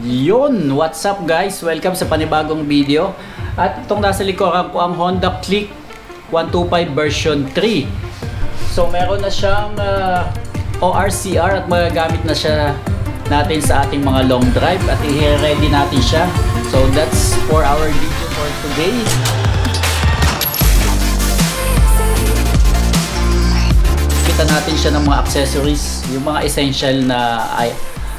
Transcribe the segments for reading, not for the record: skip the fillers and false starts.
Yun, what's up guys? Welcome sa panibagong video. At itong nasa likuran ko ang Honda Click 125 version 3. So meron na siyang ORCR at magagamit na siya natin sa ating mga long drive at i-ready natin siya. So that's for our video for today. Kita natin siya ng mga accessories, yung mga essential na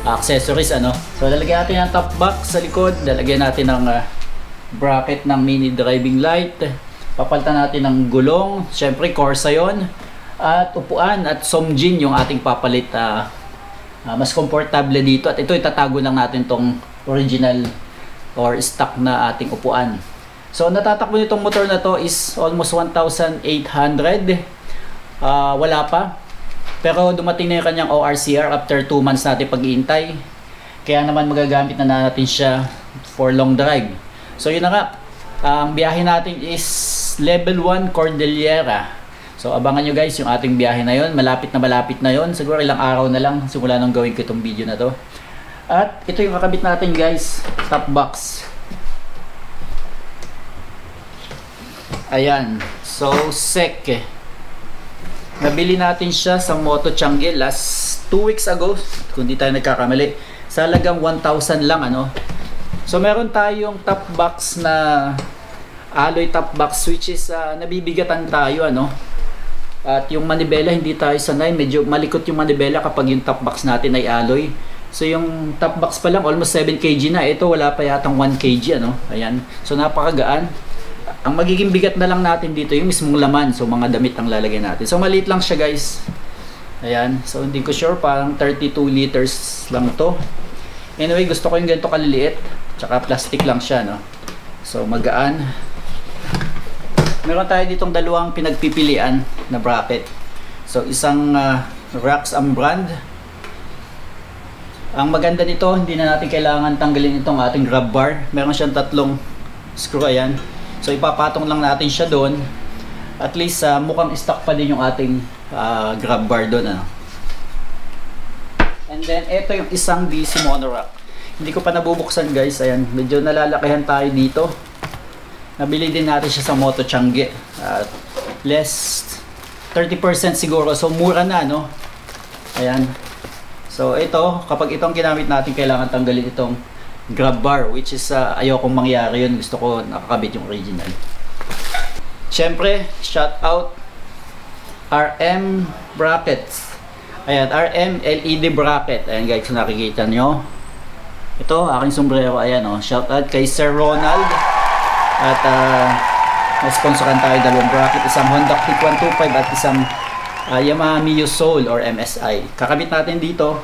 accessories So lalagyan natin ng top box sa likod, lalagyan natin ng bracket ng mini driving light, papalitan natin ng gulong, syempre Corsa yon, at upuan at Somjin yung ating papalit, mas komportable dito. At ito itatago lang natin tong original or stock na ating upuan. So natatakbo nitong motor na to is almost 1,800. Wala pa, pero dumating na yung kanyang ORCR after 2 months natin pag-iintay. Kaya naman magagamit na natin siya for long drive. So yun na nga, ang biyahe natin is level 1 Cordillera. So abangan nyo guys yung ating biyahe na yun. Malapit na yun, siguro ilang araw na lang simula nung gawin ko itong video na to. At ito yung kakabit natin guys, top box. Ayan, so sec. Nabili natin siya sa Moto Changi last 2 weeks ago, kung di tayo nagkakamali, sa halagang 1,000 lang So meron tayong top box na alloy top box, which is nabibigatan tayo At yung manibela hindi tayo sanay, medyo malikot yung manibela kapag yung top box natin ay alloy. So yung top box pa lang almost 7 kg na, ito wala pa yatang 1 kg Ayan, so napakagaan. Ang magiging bigat na lang natin dito yung mismong laman, so mga damit ang lalagay natin. So maliit lang siya guys. Ayan, so hindi ko sure, parang 32 liters lang to. Anyway, gusto ko yung ganito kaliliit, tsaka plastic lang siya So magaan. Meron tayo ditong dalawang pinagpipilian na bracket. So isang Rax ang brand. Ang maganda nito, hindi na natin kailangan tanggalin itong ating grab bar. Meron siyang 3 screw, ayan. So ipapatong lang natin siya doon. At least mukhang stock pa din yung ating grab bar doon And then ito yung isang DC monorack. Hindi ko pa nabubuksan guys. Ayan, medyo nalalakihan tayo dito. Nabili din natin siya sa Moto Changi. Less 30% siguro. So mura na Ayan. So ito, kapag itong ginamit natin, kailangan tanggalin itong grab bar, which is ayokong mangyari yun. Gusto ko nakakabit yung original. Syempre, shout out RM brackets. Ayan, RM LED bracket. Ayan guys, kung nakikita nyo, ito aking sombrero. Ayan shout out kay Sir Ronald. At na-sponsoran tayo dalawang bracket, isang Honda Click 125 at isang Yamaha Mio Soul or MSI. Kakabit natin dito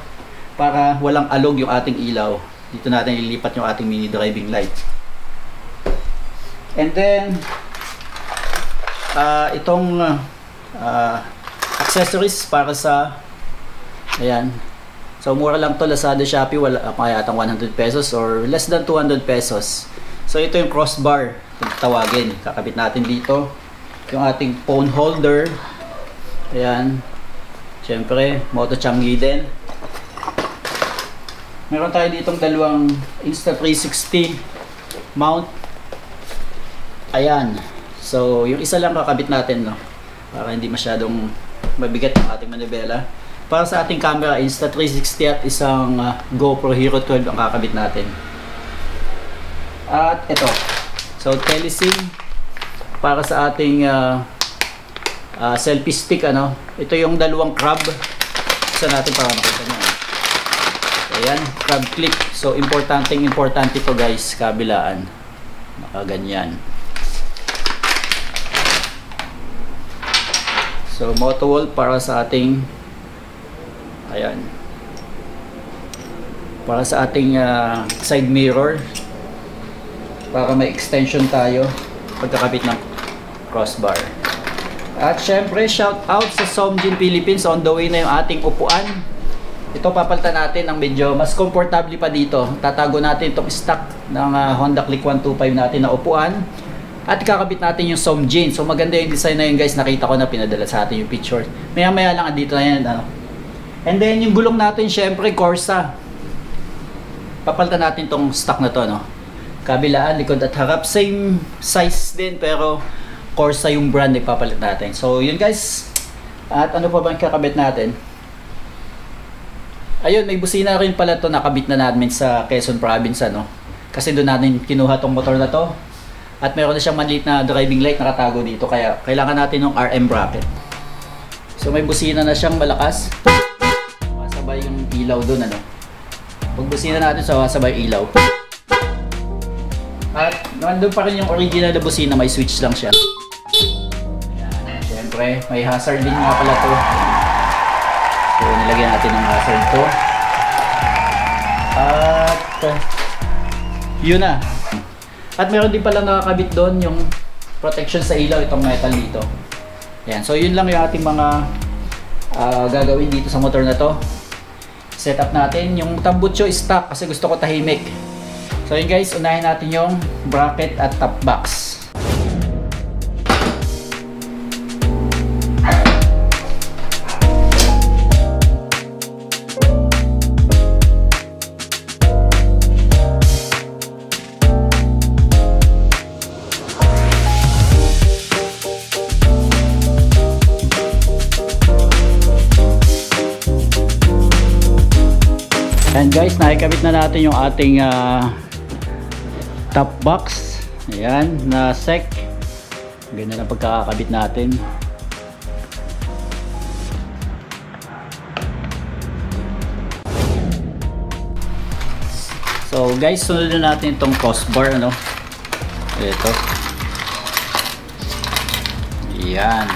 para walang alog yung ating ilaw. Dito natin ilipat yung ating mini driving light. And then itong accessories para sa ayan. So mura lang to, Lazada, Shopee, wala pa yatang 100 pesos or less than 200 pesos. So ito yung crossbar, kung tawagin. Kakabit natin dito yung ating phone holder. Ayan. Syempre, Moto Changi din. Meron tayo ditong dalawang Insta360 mount. Ayan. So, yung isa lang kakabit natin, para hindi masyadong mabigat ang ating manibela. Para sa ating camera, Insta360 at isang GoPro Hero 12 ang kakabit natin. At ito. So, telesim para sa ating selfie stick, Ito yung dalawang crab. Isa natin para makita nyo. Ayan, crab clip. So importante to guys, kabilaan. Nakaganyan. So moto wall para sa ating ayan. Para sa ating side mirror. Para may extension tayo pagkakabit ng crossbar. At syempre, shout out sa Somjin Philippines. On the way na yung ating upuan. Ito papalitan natin ng medyo mas comfortable pa dito. Tatago natin itong stock ng Honda Click 125 natin na upuan. At kakabit natin yung Somjin. So maganda yung design na yun guys. Nakita ko na pinadala sa atin yung picture. Maya maya lang dito na yan. And then yung gulong natin syempre Corsa. papalitan natin tong stock na to, no? Kabilaan, likod at harap, same size din pero Corsa yung brand ipapalit natin. So yun guys. At ano pa ba ang kakabit natin? Ayun, may busina rin pala to nakabit na namin sa Quezon Province, no? Kasi doon natin kinuha tong motor na to. At meron na siyang maliit na driving light nakatago dito, kaya kailangan natin ng RM bracket. So may busina na siyang malakas. Masabay yung ilaw doon, ano? Pag busina natin, sabay ilaw. At nandun pa rin yung original na busina, may switch lang siya. Ayan, syempre, may hazard din nga pala to. So nilagyan natin ng hazard to. At yun na. At meron din pala nakakabit doon yung protection sa ilaw, itong metal dito. Ayan, so yun lang yung ating mga gagawin dito sa motor na to. Set up natin yung tambucho stock kasi gusto ko tahimik. So yun guys, unahin natin yung bracket at top box. And guys, nakikabit na natin yung ating top box. Ayan, na sec. Ganda na pagkakabit natin. So guys, sunod na natin itong crossbar, ano? Ito. Ayan.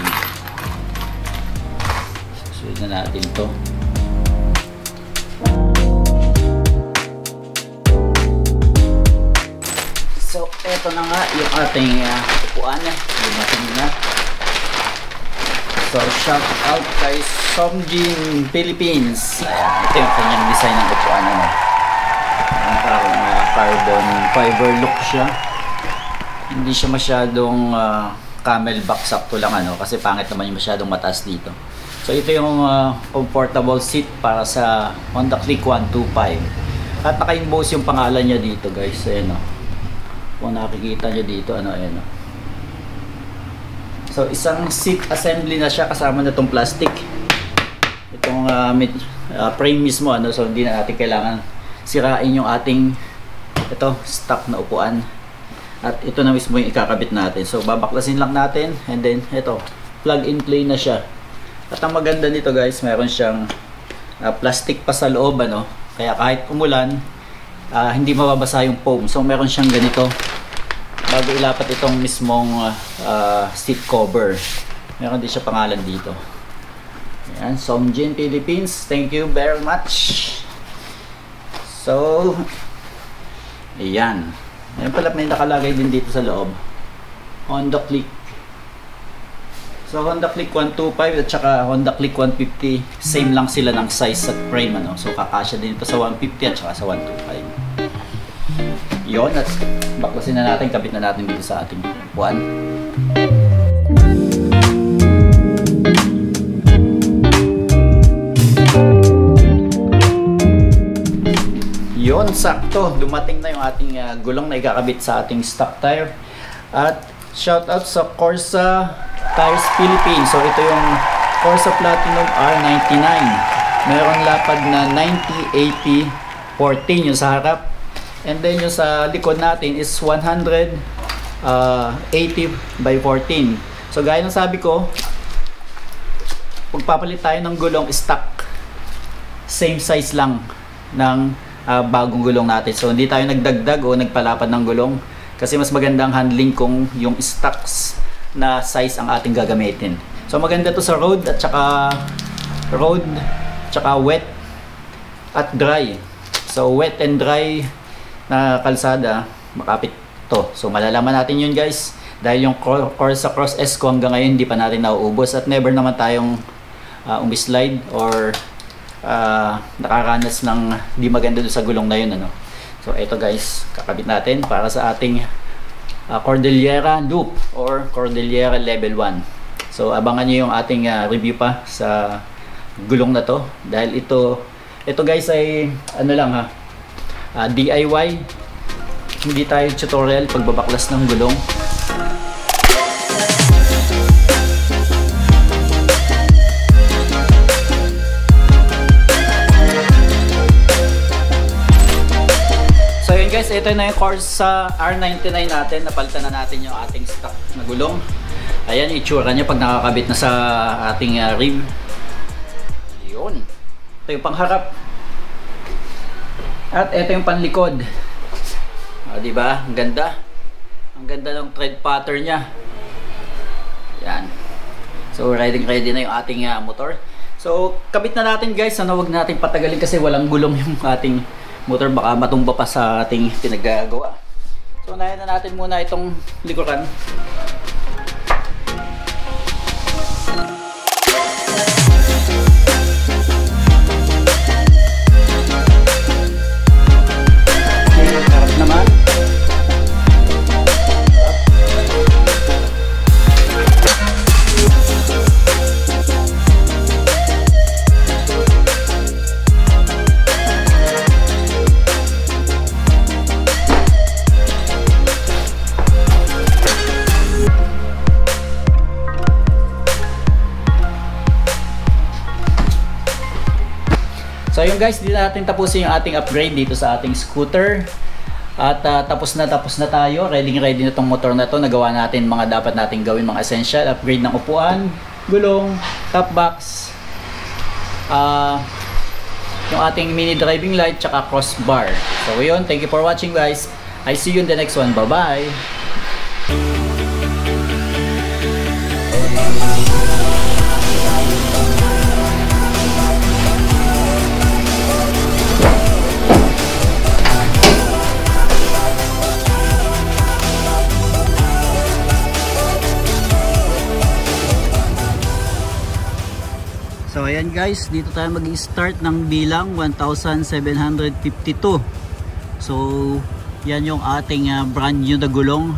Sunod na natin ito. So, eto na nga yung ating upuan. Dumating na. So, shout out kay Somjin Philippines. Ayan, ito yung kanyang design ng upuan. Ano? Parang carbon fiber look siya. Hindi siya masyadong camelback, sakto lang, ano? Kasi pangit naman yung masyadong mataas dito. So, ito yung comfortable seat para sa Honda Click 125. At naka-emboss yung pangalan niya dito, guys. Ayan, no? Kung nakikita nyo dito, ano, ayan. So, isang seat assembly na siya kasama na itong plastic. Itong frame mismo, ano, so hindi na natin kailangan sirain yung ating stock na upuan. At ito na mismo yung ikakabit natin. So, babaklasin lang natin and then, ito, plug and play na siya. At ang maganda nito guys, mayroon siyang plastic pa sa loob, ano, kaya kahit umulan, hindi mababasa yung foam. So meron siyang ganito bago ilapat itong mismong seat cover. Meron din siya pangalan dito. Ayan, Somjin Philippines, thank you very much. So ayan, ayan pala, may nakalagay din dito sa loob, Honda Click. So Honda Click 125 at saka Honda Click 150, same lang sila ng size at frame, ano. So kakasya din ito sa 150 at saka sa 125. Yon, at baklasin na natin, kabit na natin dito sa ating upuan. Yon, sakto, dumating na yung ating gulong na ikakabit sa ating stock tire. At shout out sa Corsa Tires Philippines. So ito yung Corsa Platinum R99. Meron lapad na 90, 80, 14 yung sa harap. And then yung sa likod natin is 180 by 14. So gaya ng sabi ko, pagpapalit tayo ng gulong stock, same size lang ng bagong gulong natin. So hindi tayo nagdagdag o nagpalapad ng gulong, kasi mas magandang handling kung yung stocks na size ang ating gagamitin. So maganda to sa road at saka wet at dry. So wet and dry na kalsada, makapit to. So malalaman natin yun guys, dahil yung Corsa Cross S ko hanggang ngayon hindi pa natin nauubos at never naman tayong umislide or nakaranas ng di maganda doon sa gulong na yun, ano. So ito guys, kakabit natin para sa ating Cordillera Loop or Cordillera Level 1. So abangan nyo yung ating review pa sa gulong na to, dahil ito guys ay ano lang ha, DIY. Hindi tayo tutorial pagbabaklas ng gulong. So yun guys, ito na yung Corsa R99 natin. Napalitan na natin yung ating stock na gulong. Ayan yung itsura niya pag nakakabit na sa ating rim. Yun. Ito yung pangharap. At ito yung panlikod. Diba? Ang ganda. Ang ganda ng tread pattern niya. Yan. So ready na yung ating motor. So kabit na natin guys. Sana wag natin patagalin kasi walang gulong yung ating motor. Baka matumba pa sa ating pinagagawa. So unahin na natin muna itong likuran. So yun guys, dito natin tapusin yung ating upgrade dito sa ating scooter. At tapos na tayo. Ready na tong motor na to. Nagawa natin mga dapat nating gawin, mga essential. Upgrade ng upuan, gulong, top box, yung ating mini driving light, tsaka crossbar. So yun, thank you for watching guys. I see you in the next one. Bye bye. So ayan guys, dito tayo mag-start ng bilang 1752. So yan yung ating brand new na gulong.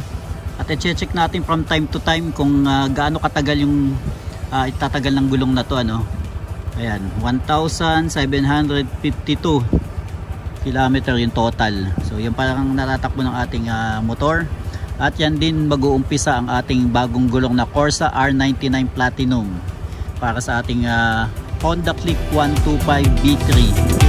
At i-check natin from time to time kung gaano katagal yung itatagal ng gulong na to, ano. Ayan, 1752 kilometer yung total. So yan parang natatakbo ng ating motor. At yan din mag-uumpisa ang ating bagong gulong na Corsa R99 Platinum para sa ating Honda Click 125 B3.